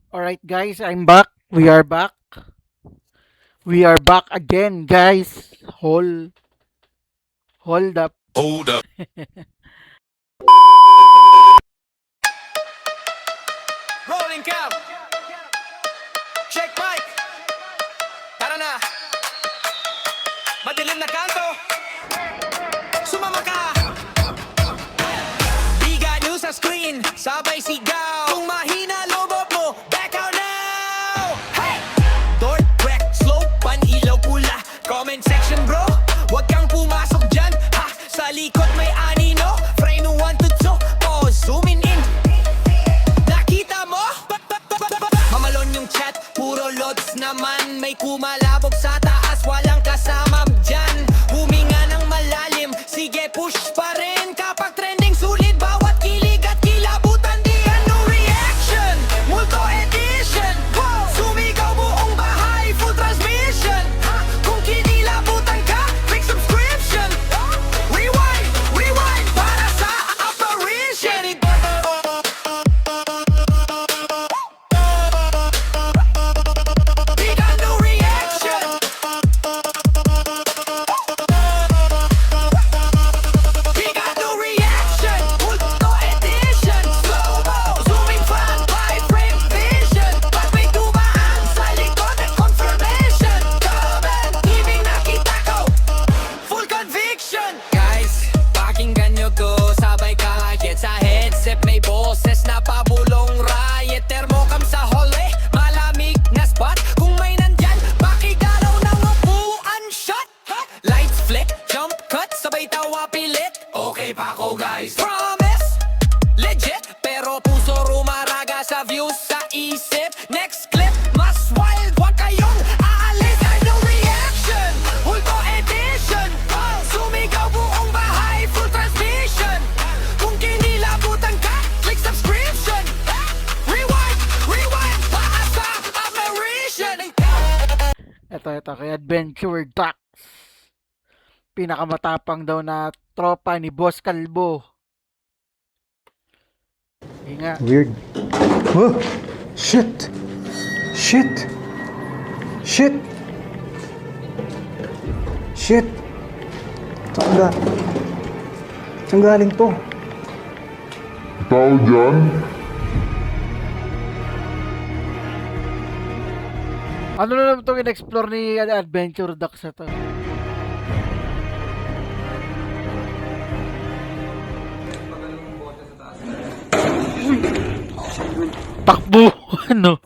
Alright guys, I'm back. We are back. We are back again, guys. Hold up. Hold up. Rolling cam. Check mic. Tara na. Madilim na kanto. Sumama ka. Biga news sa screen. Sabay sigaw. Kung mahina lobot mo, back out now. Hey! Door, wreck, slow, pan-ilaw pula. Comment section bro. Huwag kang pumasok dyan. Ha! Sa likod may anino. Frame 1 to 2. Pause, zooming in. Nakita mo? Mamalon yung chat, puro lods naman. May kumalabog sa taas, walang kasama dyan. Huminga ng malalim, sige push pa rin. Kapag trending sulit, bawat kilig at kilabutan. Di ano reaction, multo edition. Sumigaw buong bahay, full transmission. Kung kinilabutan ka, click subscription. Rewind, rewind, para sa apparition. Big ano reaction. Big ano reaction. Multo edition. Slow-mo, zooming fan by frame vision. Pag may dumaan sa likod ng confirmation. Comment, giving nakita ko. Full conviction. Guys, pakinggan nyo to. Sabay kahit sa headset may boses na pabulong riot. Thermocam sa hallway, malamig na spot. Kung may nandyan, pakigalaw ng upuan shot. Lights flick, jump cut, sabay tawa pilit. Okay pa ako guys. Promise, legit. Pero puso rumaraga sa views sa isip. Next clip, mas wild. Huwag kayong aalis. Ano reaction? Hulto edition. Sumigaw buong bahay, full transmission. Kung kinilabutan ka, click subscription. Rewind, rewind, taas sa apparition. Ito kay Adventure Ducks. Pinakamatapang daw na tropa ni Boss Kalbo. Hinga. Weird. Oh! Shit! Shit! Shit! Shit! Saan galing to? Tao dyan? Ano na naman itong in-explore ni Adventure Ducks na to? Takbo! Ano?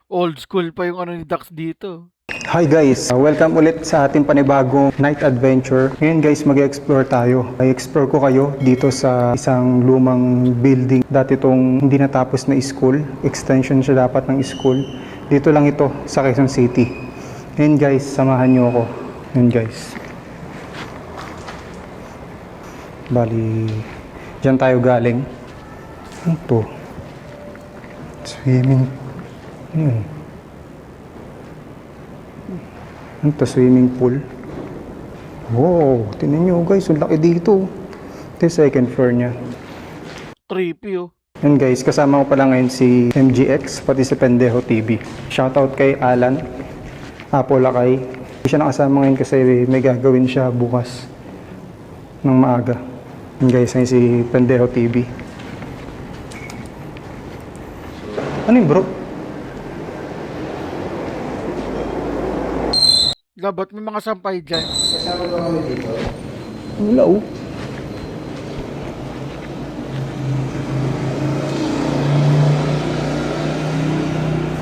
Old school pa yung ano ni Ducks dito. Hi guys! Welcome ulit sa ating panibagong night adventure. Ngayon guys, mag-explore tayo. I-explore ko kayo dito sa isang lumang building. Dati itong hindi natapos na school. Extension siya dapat ng school. Dito lang ito sa Quezon City. Ngayon guys, samahan nyo ako. Ngayon guys. Bali, dyan tayo galing. Ano to? Swimming. Ano to? Swimming pool. Wow, tingnan nyo guys, ang laki dito. Ito yung second floor nya. Creepy oh. Yan guys, kasama ko pala ngayon si MGX, pati si Pendejo TV. Shoutout kay Alan Apolakay. Hindi siya nakasama ngayon kasi may gagawin siya bukas ng maaga. Yan guys, ngayon si Pendejo TV. Ano yun bro? Labat may mga sampay dyan. Kasama ba kami dito? Wala oh.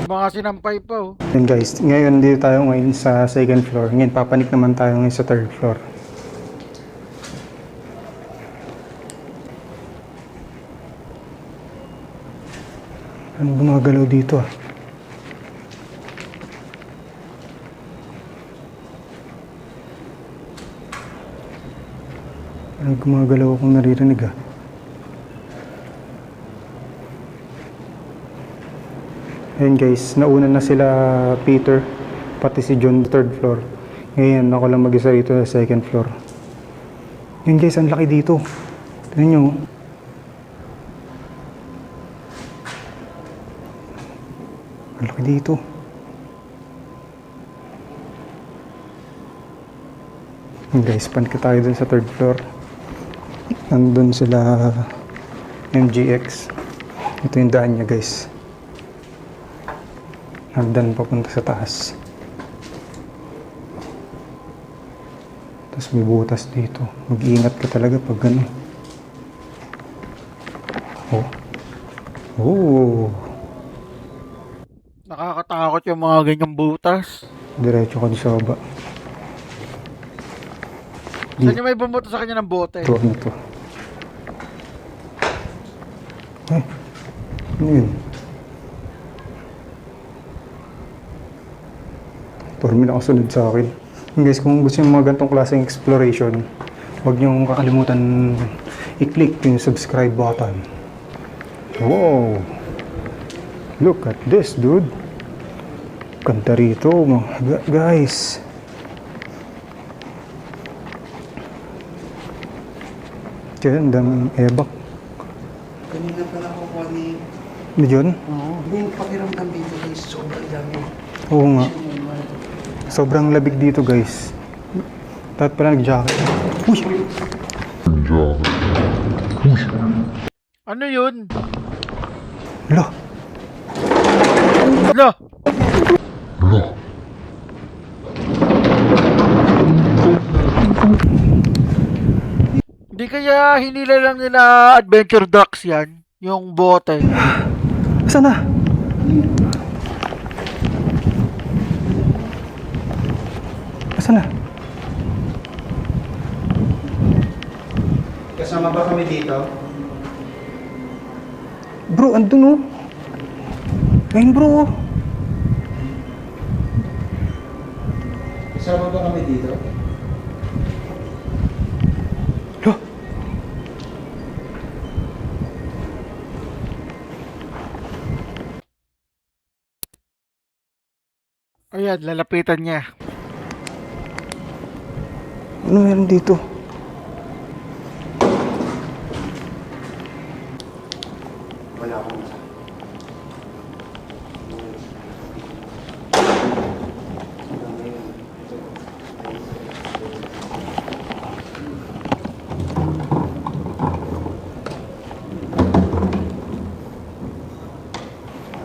Mga sinampay pa oh. Yan guys, ngayon dito tayo ngayon sa second floor. Ngayon papanik naman tayo ngayon sa third floor. Ano gumagalaw dito ah? Ano gumagalaw akong naririnig ah? Ayun guys, nauna na sila Peter, pati si John third floor. Ngayon ako lang mag-isa rito sa second floor. Yun guys, ang laki dito. Tignan nyo. Dami dito. Guys, panik tayo dun sa third floor. Nandun sila MGX. Ito yung daan niya, guys. Hagdan papunta sa taas. Tapos may butas dito. Mag-iingat ka talaga pag ano. Oh. Oh. Nakakatakot yung mga ganyang butas. Diretso ka doon sa baba. Saan yung may bumoto sa kanya ng bote? Ito, ano to? Ay, ano yun? Tormin ako sunod sa akin. Guys, kung gusto nyo mga ganitong klaseng exploration, huwag nyo kakalimutan i-click yung subscribe button. Wow! Look at this, dude! Ganda rito, mga guys! Kaya ang daming ebak. Kanina pa nakukuha ni... Ano yun? Yung pakiramdam dito guys, sobrang dami. Oo nga. Sobrang labig dito, guys. Dapat pala nag-jacket. Uy! Ano yun? Hala! Hala! Hindi kaya hinila lang nila Adventure Ducks yan? Yung bote. Saan na? Saan na? Kasama ba kami dito? Bro, andun oh. Ayun bro oh. Kasama ba kami dito? Hala! Ayan, lalapitan niya. Ano meron dito? Wala akong nasa.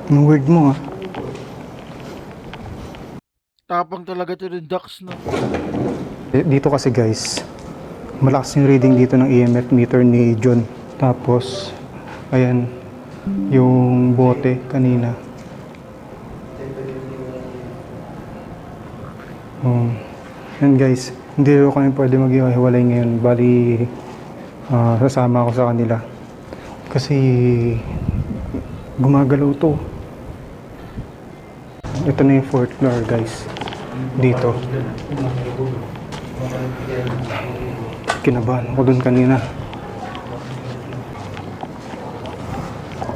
Anong word mo ah? Tapang talaga to ng ducks, no? Dito kasi guys, malakas yung reading dito ng EMF meter ni John. Tapos, ayan, yung bote kanina. Yan guys, hindi rin kami pwede maghiwalay ngayon. Bali, sasama ako sa kanila. Kasi, gumagalaw to. Ito na yung fourth floor guys. Dito. Kinabahan ako dun kanina.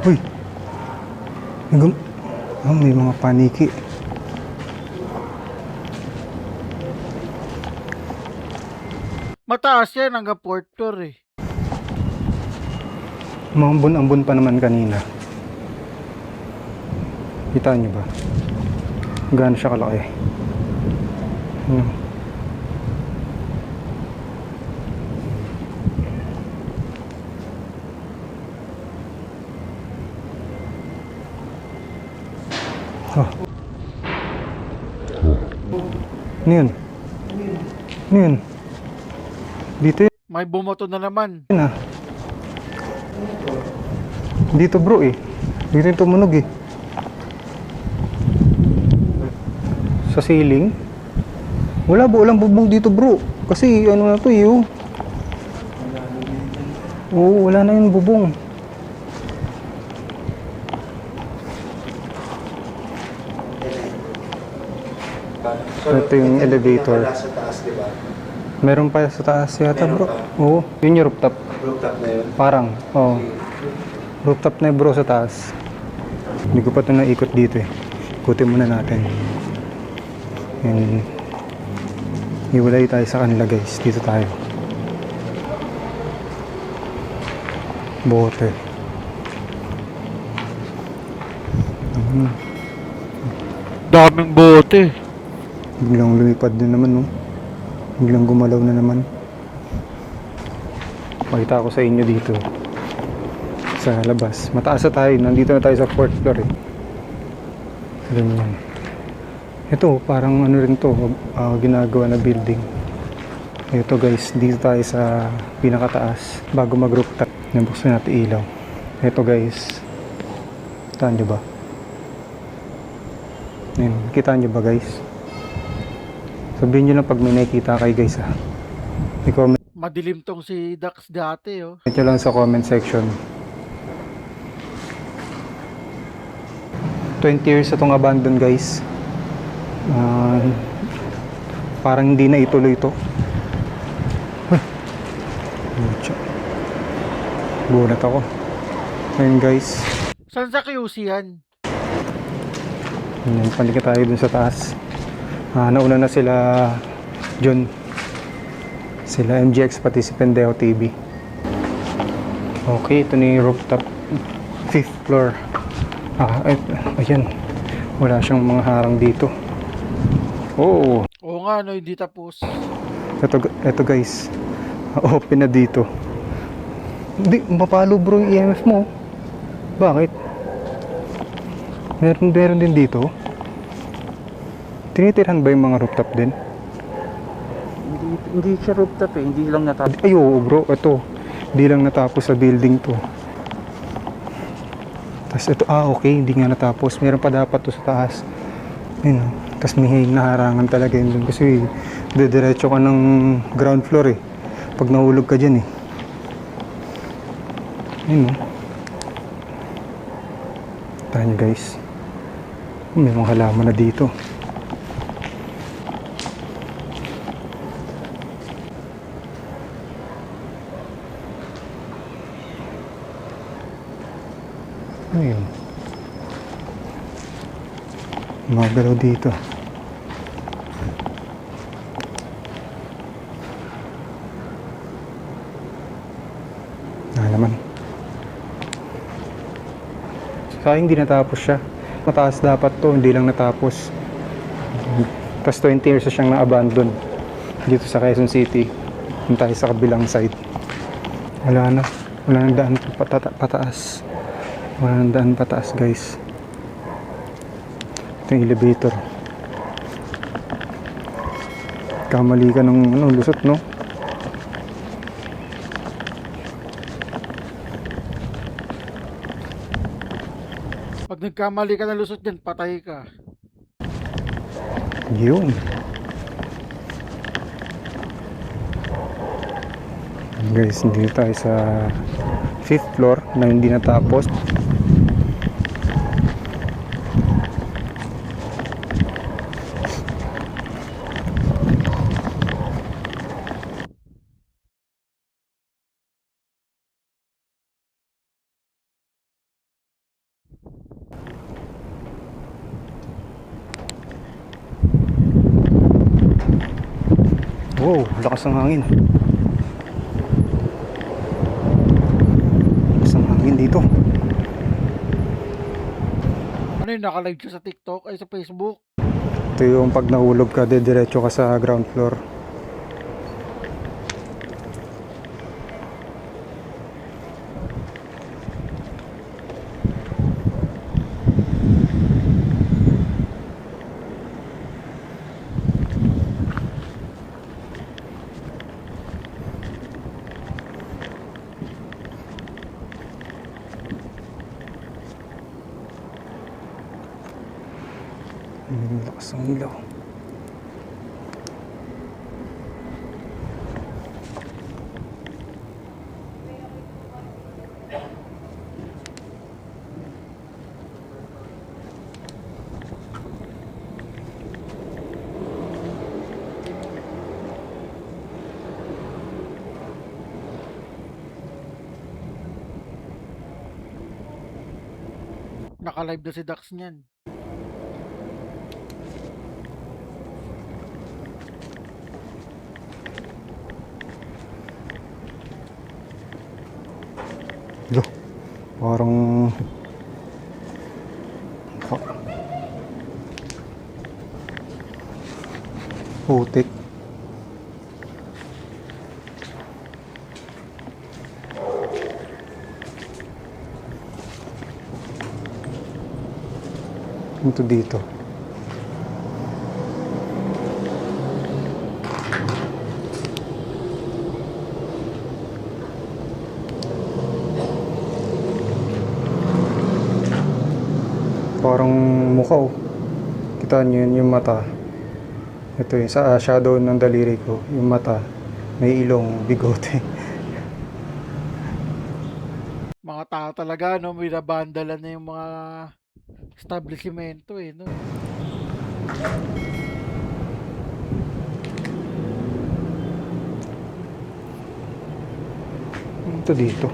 Uy! May mga paniki. Mataas yan hanggang fourth floor eh. Mga ambon-ambon pa naman kanina. Kita niyo ba? Gaano siya kalaki? Oh. Ano yun? Ano yun? Dito May bumoto na naman. yun ah. Dito bro eh. Dito yung tumunog eh. Sa ceiling. Wala ba? Walang bubong dito bro. Kasi ano na to eh oh. Oo, wala na yung bubong. Ito yung elevator. Wala sa taas, di ba? Meron pa sa taas yata Meron bro. pa? Oo, yun yung rooftop. Rooftop na yun. Parang, oo. Rooftop na yun bro sa taas. Hindi ko pa ito naikot dito eh. Ikutin muna natin. And, iwalay tayo sa kanila guys. Dito tayo. Bote. Daming bote. Biglang lumipad na naman, no? Biglang gumalaw na naman. Pakita ko sa inyo dito. Sa labas. Mataas na tayo. Nandito na tayo sa 4th floor, eh. Ganyan. Ito, parang ano rin to, ginagawa na building. Ito guys, dito tayo sa pinakataas. Bago mag-rooftop, nabuksan natin ilaw. Ito guys. Kita nyo ba? Ayan, kita nyo ba guys? Sabihin nyo lang pag may nakikita kayo guys, ha. I-comment Madilim tong si Dax dati, oh. nyo lang sa comment section. 20 years itong abandon guys. Parang hindi na ituloy ito. Bunat ako. Ayun guys. Saan sa QC yan? Ayan, panik tayo dun sa taas. Nauna na sila John. Sila MGX pati si Pendeo TV. Okay, ito na yung rooftop. 5th floor. Ayan. Wala siyang mga harang dito. Oh, Oo nga, no, hindi tapos. ito guys. Open na dito. Hindi, mapalo bro yung EMF mo. Bakit? Meron din dito. Tinitirhan ba yung mga rooftop din? Hindi siya rooftop eh, hindi lang natapos. Ay, oo bro, ito. Hindi lang natapos sa building to. Tapos ito, okay, hindi nga natapos. Meron pa dapat to sa taas. Yun, oh. Tapos may naharangan talaga yun dun. Kasi didiretso ka ng ground floor eh. Pag nahulog ka dyan eh. Yun, oh. Tahan nyo guys. May mga halaman na dito. Ayun. Mga galaw dito. Naman. Sayang hindi natapos siya. Mataas dapat to, hindi lang natapos. Tapos 20 years na siyang na-abandon dito sa Quezon City. Punta tayo sa kabilang side. Wala na. Wala nang daan pataas. Wala nang daan pataas guys. Ito yung elevator. Kamali ka ng lusot, no? Pag nagkamali ka na lusot dyan, patay ka. Yun. Guys, hindi tayo sa 5th floor na hindi natapos. Wow, lakas ng hangin. Lakas ng hangin dito. Ano yun, nakalive siya sa TikTok, ay sa Facebook. Ito yung pag nahulog ka, diretso ka sa ground floor. Lakas ng ilaw. Nakalive na si Dax niyan. Lo, parang Putik. Ito dito. Parang mukha oh. Kita nyo yun, yung mata. Ito yung sa shadow ng daliri ko. Yung mata. May ilong, bigote. Mga tao talaga, no? May nabandalan na yung mga establishmento, eh, no? Ito dito.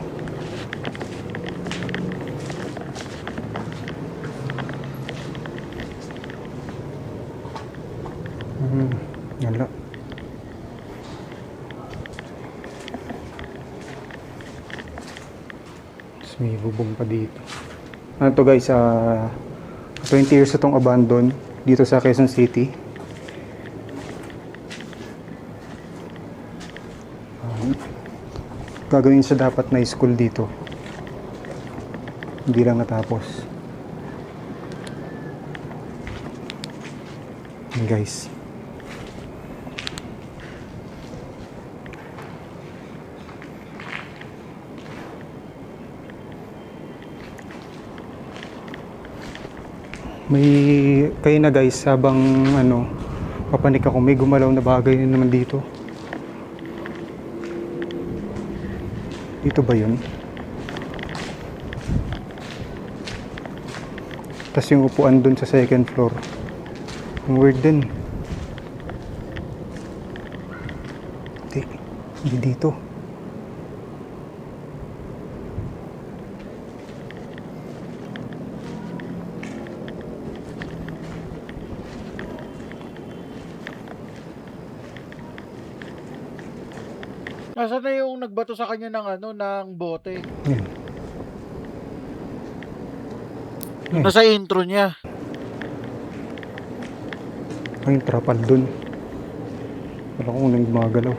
Wala. Tapos may bubong pa dito. Ano to guys, 20 years itong abandon dito sa Quezon City. Gagawin siya dapat na school dito. Hindi lang natapos. Yan guys. May kayo na guys, habang papanik ako, may gumalaw na bagay na naman dito. Dito ba yun? Tapos yung upuan dun sa second floor. Ang weird din. Hindi dito. Nasaan na yung nagbato sa kanya ng ng bote? Yan. Nasa intro niya. Ay, yung trapal dun. Wala ko kung nagmagalaw.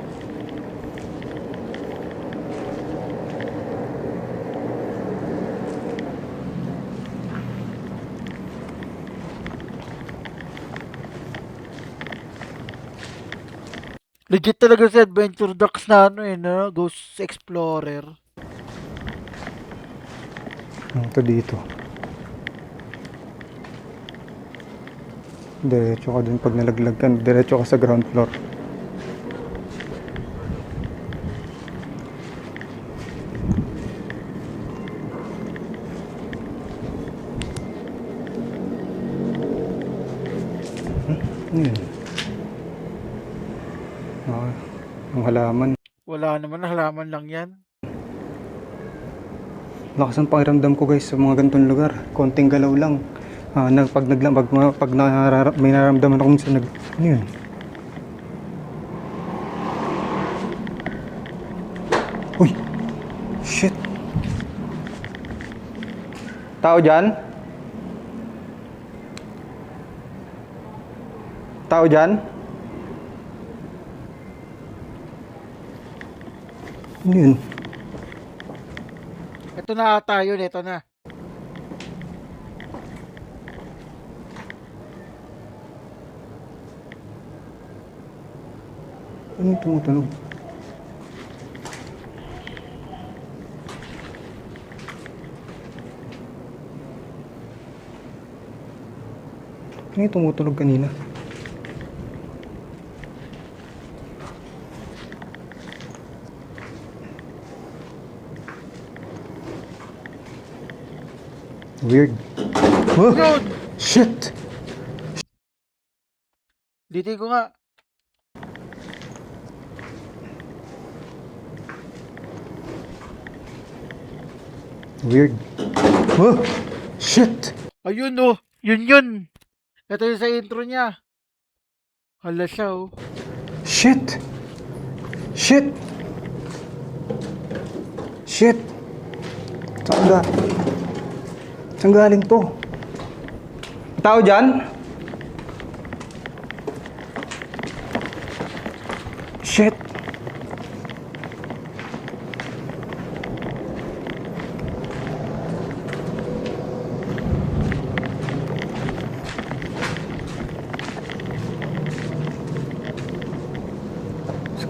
Legit talaga si Adventure Ducks na no? Ghost Explorer. Ito dito. Diretso ka dun pag nalaglag ka. Diretso ka sa ground floor. Yun. Ang halaman. Wala naman, halaman lang yan. Lakas ang pakiramdam ko guys sa mga ganitong lugar. Konting galaw lang. Pag may nararamdaman akong sa ano yun? Uy! Shit! Tao dyan? Tao dyan? Ano yun? Ito na ata yun, ito na. Ano yung tumutunog? Ano yung tumutunog kanina? Weird. Oh, Yun! shit! Dito ko nga. Weird. Oh, shit! Ayun oh! Yun! Ito yung sa intro niya. Hala siya oh. Shit! Shit! Shit! Saan galing to? Tao dyan?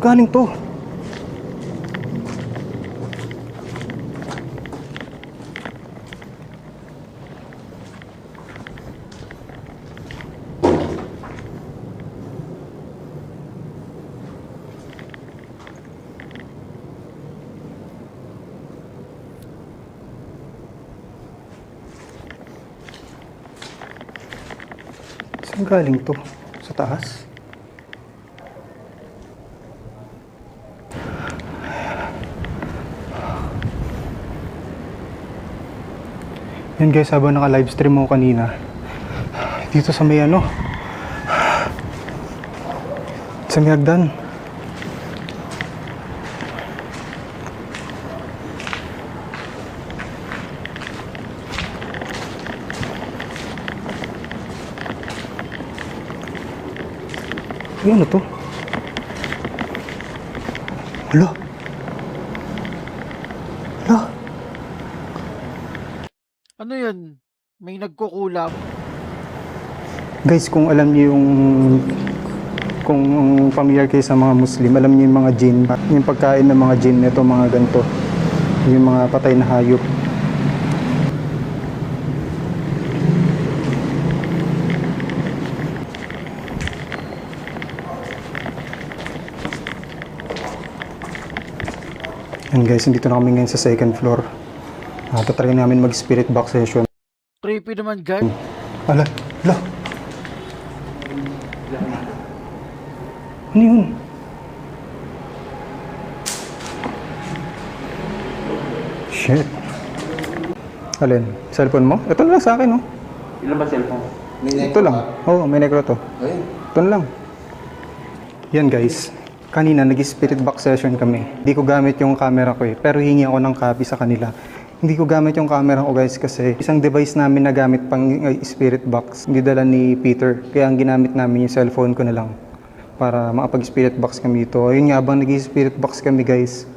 Galing to. Saan galing to? Sa taas? Yan guys, habang naka-livestream ako kanina, dito sa may ano, sa may hagdan. Ano to? Hala? Hala? Ano yun? May nagkukulam. Guys, kung alam niyo yung kung familiar kayo sa mga Muslim, alam niyo yung mga jinn, yung pagkain ng mga jinn, ito mga ganito, yung mga patay na hayop. Yan guys, dito na kami ngayon sa second floor. Tatry namin mag-spirit box session. Creepy naman dyan. Ala, ala. Ano yun? Shit. Alin? Cellphone mo? Ito na lang sa akin, oh. Ilan ba cellphone? Ito lang. Oo, may necro to. Ito na lang. Yan guys. Kanina nag-spirit box session kami. Hindi ko gamit yung camera ko eh. Pero hingi ako ng copy sa kanila. Hindi ko gamit yung camera ko guys kasi isang device namin na gamit pang spirit box. Hindi dala ni Peter. Kaya ang ginamit namin yung cellphone ko na lang. Para makapag-spirit box kami ito. Ayun nga, habang nag-spirit box kami guys,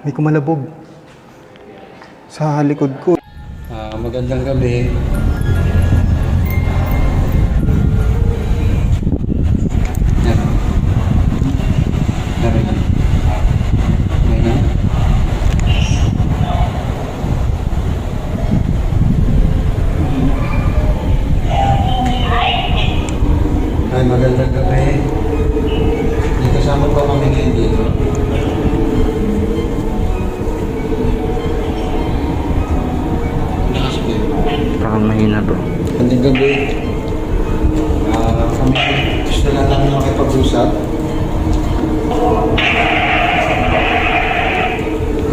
may kumalabog sa likod ko. Magandang gabi. Ay, magandang gabi. May kasama pa kami ngayon dito. Parang mahina to. Magandang gabi. Kami gusto lang namin makipag-usap.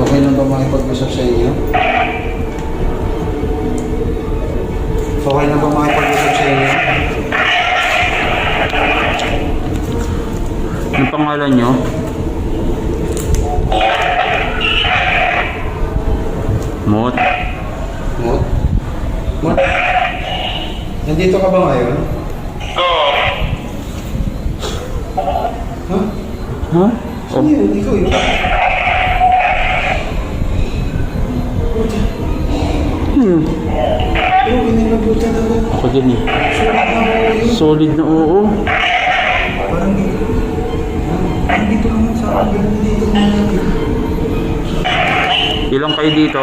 Okay lang ba makipag-usap sa inyo? Okay lang ba makipag-usap sa inyo? Anong pangalan nyo? Mot. Mot? Mot? Nandito ka ba ngayon? Ha? Ha? Saan yun? Ikaw yun? Oo, pininabutan ako. Ako din eh. Sulit na ako yun. Solid na oo. Parang dito. Parang dito naman sa akin. Dito naman. Ilang kayo dito?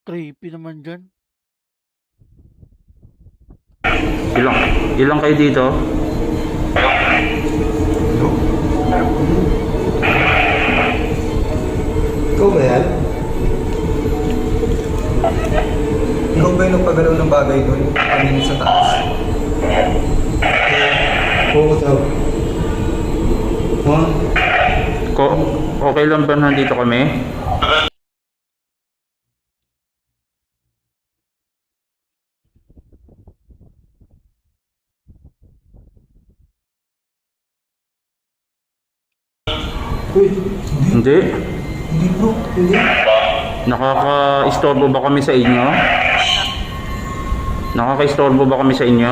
Creepy naman dyan. Ilang kayo dito? Ikaw ba yan? Ikaw ba yung nagpagalaw ng bagay doon? Kanina sa taas? Oo daw. Ha? Okay lang ba nandito kami? Uy, Hindi. hindi bro. Hindi. Nakaka-istorbo ba kami sa inyo? Nakaka-istorbo ba kami sa inyo?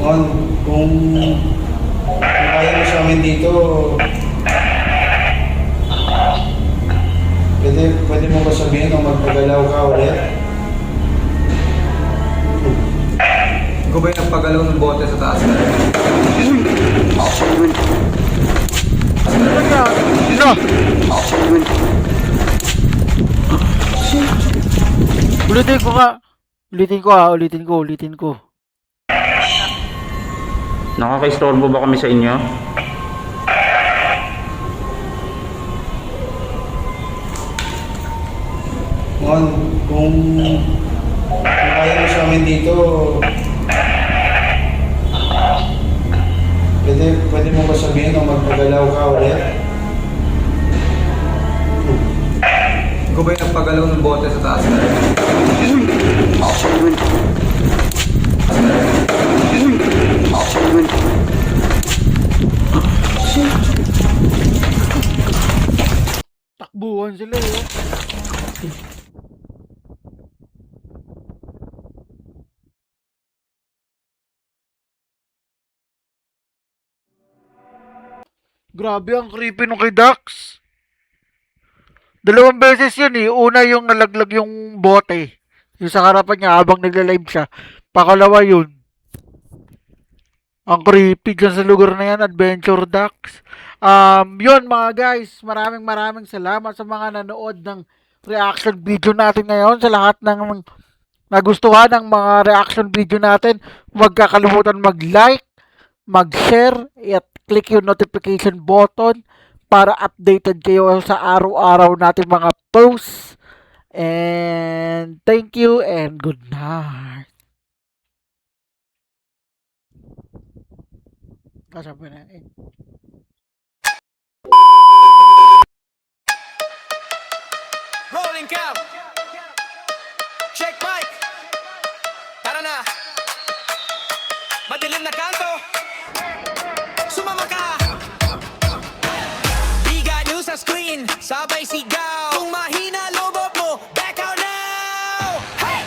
Mon, kung kaya mo sa amin dito, pwede mo ba sabihin kung magpagalaw ka ulit? Ikaw ba yung nagpagalaw ng bote sa taas? Ano nangyari? Sino? Ulitin ko nga. Ulitin ko. Nakaka-istorbo ba kami sa inyo? Mon, kung kaya mo sa amin dito, pwede mo ba sabihin kung magpagalaw ka ulit? Ikaw ba yung nagpagalaw ng bote sa taas? Takbuhan sila eh. Grabe ang creepy nung kay Dax. Dalawang beses yun eh. Una yung nalaglag yung bote. Yung sa harapan niya habang nagla-live siya. Pakalawa yun. Ang creepy dyan sa lugar na yan, Adventure Dax. Yun mga guys, maraming salamat sa mga nanood ng reaction video natin ngayon. Sa lahat ng nagustuhan ng mga reaction video natin, huwag kakalimutan mag-like, mag-share, at click yung notification button para updated kayo sa araw-araw natin mga posts. And thank you and good night. Kasabi na eh. Rolling cam. Check mic. Tara na. Madilim na kanto. Sumama ka. Biga news sa screen. Sabay sigaw. Kung mahina lobot mo, back out now. Hey!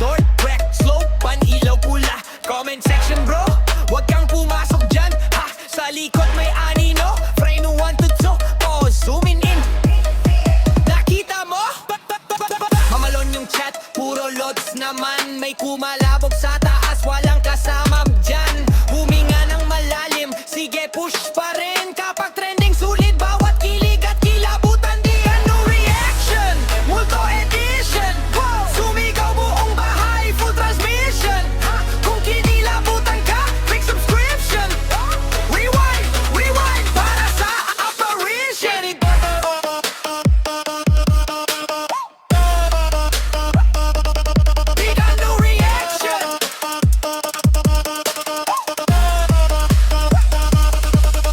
North, wreck, slow, pan-ilaw pula. Comment section bro. Huwag kang pumasok dyan. Ha! Sa likod may anino. Frame 1 to 2. Oh, zooming in. Nakita mo? Mamalon yung chat, puro loads naman. May kumalabog sa taas, walang kasama dyan. Huminga ng malalim, sige push pa rin. Kapag trending sulit, bawat kilig at kilabutan. Di ano reaction, multo edition. Sumigaw buong bahay, full transmission. Kung kinilabutan ka, click subscription. Rewind, rewind, para sa apparition. We got no reaction.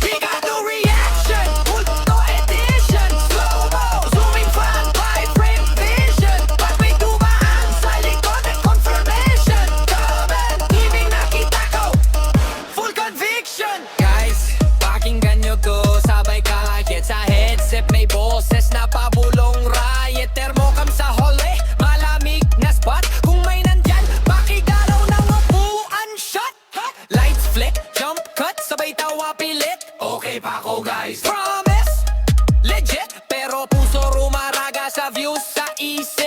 We got no reaction. Multo edition. Slow-mo, zooming fan, high frame vision. Pag may dumaan sa likod ng confirmation. Comment, TV nakita ko. Full conviction. Guys, pakinggan nyo to. Sabay kahit sa headset may boses na pabulong riot. Thermocam sa hallway, malamig na spot. Kung may nandyan, pakigalaw ng upuan shot. Lights flick, jump cut, sabay tawa pilit. Okay pa ako guys. Promise, legit, pero puso rumaraga sa views sa isip.